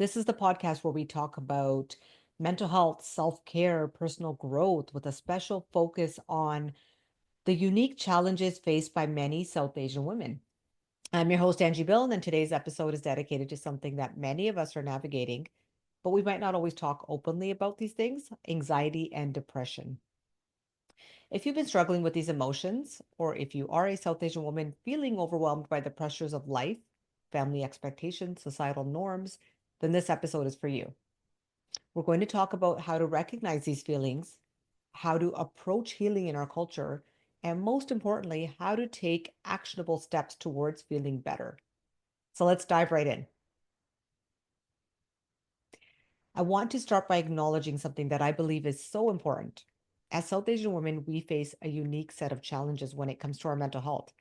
This is the podcast where we talk about mental health, self care, personal growth with a special focus on the unique challenges faced by many South Asian women. I'm your host, Angie Biln, and today's episode is dedicated to something that many of us are navigating, but we might not always talk openly about these things: anxiety and depression. If you've been struggling with these emotions, or if you are a South Asian woman feeling overwhelmed by the pressures of life, family expectations, societal norms, then this episode is for you. We're going to talk about how to recognize these feelings, how to approach healing in our culture, and most importantly, how to take actionable steps towards feeling better. So let's dive right in. I want to start by acknowledging something that I believe is so important. As South Asian women, we face a unique set of challenges when it comes to our mental health.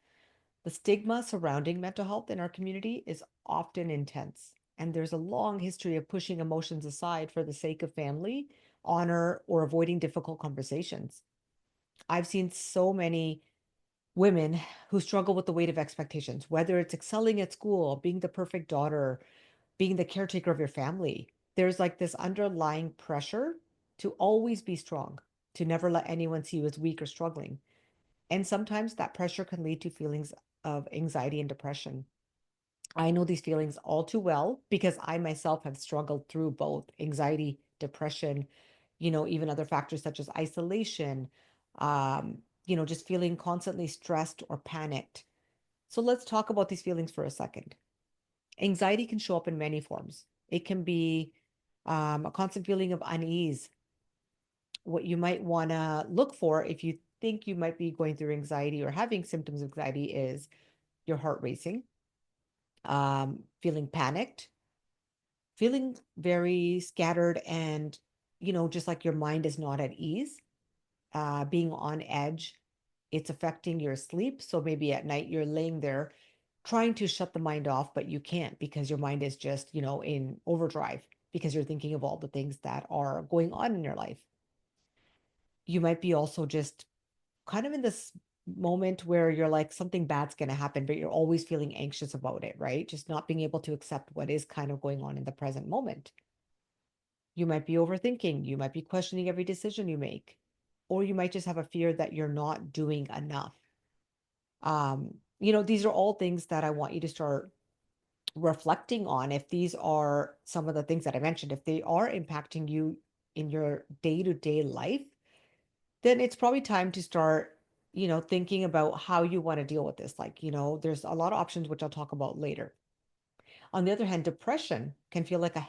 The stigma surrounding mental health in our community is often intense, and there's a long history of pushing emotions aside for the sake of family, honor, or avoiding difficult conversations. I've seen so many women who struggle with the weight of expectations, whether it's excelling at school, being the perfect daughter, being the caretaker of your family. There's like this underlying pressure to always be strong, to never let anyone see you as weak or struggling. And sometimes that pressure can lead to feelings of anxiety and depression. I know these feelings all too well because I myself have struggled through both anxiety, depression, even other factors such as isolation, just feeling constantly stressed or panicked. So let's talk about these feelings for a second. Anxiety can show up in many forms. It can be a constant feeling of unease. What you might want to look for if you think you might be going through anxiety or having symptoms of anxiety is your heart racing, feeling panicked, feeling very scattered and, just like your mind is not at ease, being on edge. It's affecting your sleep. So maybe at night you're laying there trying to shut the mind off, but you can't because your mind is just, in overdrive because you're thinking of all the things that are going on in your life. You might be also just kind of in this moment where you're like something bad's going to happen, but you're always feeling anxious about it, right? Just not being able to accept what is kind of going on in the present moment. You might be overthinking. You might be questioning every decision you make, or you might just have a fear that you're not doing enough. These are all things that I want you to start reflecting on. If these are some of the things that I mentioned, if they are impacting you in your day-to-day life, then it's probably time to start, thinking about how you want to deal with this. Like, there's a lot of options, which I'll talk about later. On the other hand, depression can feel like a